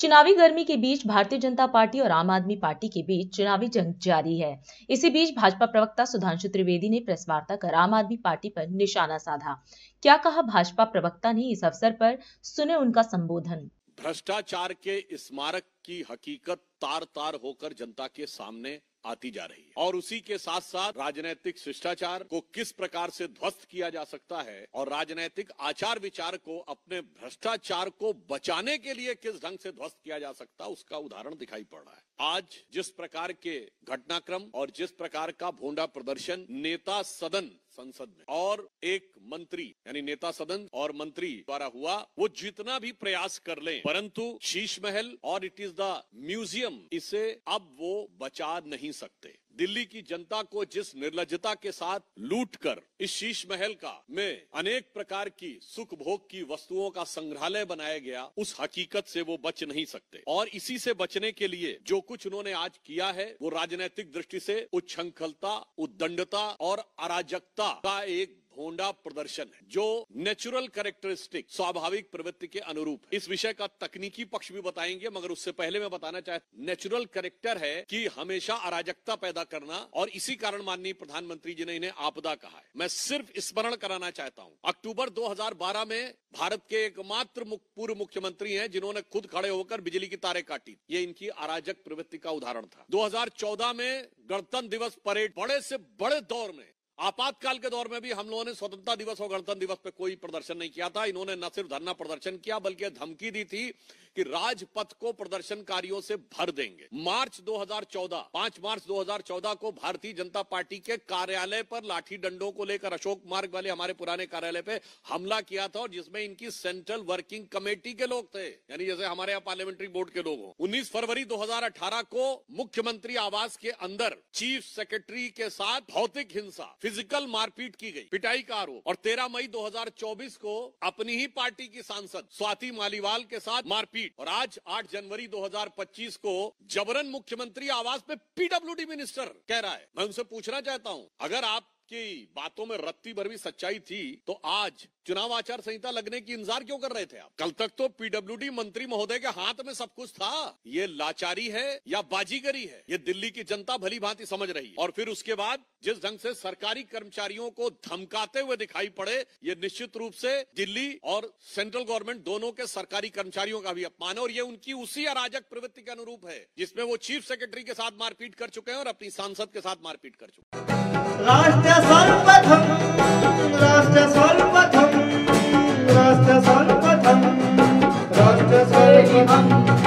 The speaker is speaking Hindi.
चुनावी गर्मी के बीच भारतीय जनता पार्टी और आम आदमी पार्टी के बीच चुनावी जंग जारी है। इसी बीच भाजपा प्रवक्ता सुधांशु त्रिवेदी ने प्रेस वार्ता कर आम आदमी पार्टी पर निशाना साधा। क्या कहा भाजपा प्रवक्ता ने, इस अवसर पर सुने उनका संबोधन। भ्रष्टाचार के स्मारक की हकीकत तार तार होकर जनता के सामने आती जा रही है और उसी के साथ साथ राजनीतिक शिष्टाचार को किस प्रकार से ध्वस्त किया जा सकता है और राजनीतिक आचार विचार को अपने भ्रष्टाचार को बचाने के लिए किस ढंग से ध्वस्त किया जा सकता है, उसका उदाहरण दिखाई पड़ रहा है। आज जिस प्रकार के घटनाक्रम और जिस प्रकार का भोंडा प्रदर्शन नेता सदन संसद में और एक मंत्री यानी नेता सदन और मंत्री द्वारा हुआ, वो जितना भी प्रयास कर लें परंतु शीश महल और इट इज द म्यूजियम इसे अब वो बचा नहीं सकते। दिल्ली की जनता को जिस निर्लज्जता के साथ लूटकर इस शीश महल का में अनेक प्रकार की सुख भोग की वस्तुओं का संग्रहालय बनाया गया, उस हकीकत से वो बच नहीं सकते और इसी से बचने के लिए जो कुछ उन्होंने आज किया है वो राजनीतिक दृष्टि से उच्छृंखलता, उद्दंडता और अराजकता का एक भोंडा प्रदर्शन है जो नेचुरल कैरेक्टरिस्टिक स्वाभाविक प्रवृत्ति के अनुरूप है। इस विषय का तकनीकी पक्ष भी बताएंगे, मगर उससे पहले मैं बताना चाहता नेचुरल कैरेक्टर है कि हमेशा अराजकता पैदा करना और इसी कारण माननीय प्रधानमंत्री जी ने इन्हें आपदा कहा है। मैं सिर्फ स्मरण कराना चाहता हूं, अक्टूबर 2012 में भारत के एकमात्र पूर्व मुख्यमंत्री हैं जिन्होंने खुद खड़े होकर बिजली की तारें काटी। ये इनकी अराजक प्रवृत्ति का उदाहरण था। 2014 में गणतंत्र दिवस परेड बड़े से बड़े दौर में, आपातकाल के दौर में भी हम लोगों ने स्वतंत्रता दिवस और गणतंत्र दिवस पे कोई प्रदर्शन नहीं किया था। इन्होंने न सिर्फ धरना प्रदर्शन किया बल्कि धमकी दी थी कि राजपथ को प्रदर्शनकारियों से भर देंगे। 5 मार्च 2014 को भारतीय जनता पार्टी के कार्यालय पर लाठी डंडों को लेकर अशोक मार्ग वाले हमारे पुराने कार्यालय पे हमला किया था और जिसमें इनकी सेंट्रल वर्किंग कमेटी के लोग थे, यानी जैसे हमारे यहाँ पार्लियामेंट्री बोर्ड के लोग हों। 19 फरवरी 2018 को मुख्यमंत्री आवास के अंदर चीफ सेक्रेटरी के साथ भौतिक हिंसा, फिजिकल मारपीट की गई, पिटाई का आरोप, और 13 मई 2024 को अपनी ही पार्टी की सांसद स्वाति मालीवाल के साथ मारपीट, और आज 8 जनवरी 2025 को जबरन मुख्यमंत्री आवास पे पीडब्ल्यूडी मिनिस्टर कह रहा है। मैं उनसे पूछना चाहता हूं, अगर आपकी बातों में रत्ती भर भी सच्चाई थी तो आज चुनाव आचार संहिता लगने की इंतजार क्यों कर रहे थे आप? कल तक तो पीडब्ल्यूडी मंत्री महोदय के हाथ में सब कुछ था। ये लाचारी है या बाजीगरी है, ये दिल्ली की जनता भली भांति समझ रही है। और फिर उसके बाद जिस ढंग से सरकारी कर्मचारियों को धमकाते हुए दिखाई पड़े, ये निश्चित रूप से दिल्ली और सेंट्रल गवर्नमेंट दोनों के सरकारी कर्मचारियों का भी अपमान है और ये उनकी उसी अराजक प्रवृत्ति के अनुरूप है जिसमें वो चीफ सेक्रेटरी के साथ मारपीट कर चुके हैं और अपनी सांसद के साथ मारपीट कर चुके हैं। राष्ट्र सर्वप्रथम, राष्ट्र सर्वप्रथम, राष्ट्र सर्वप्रथम, राष्ट्र सर्वप्रथम।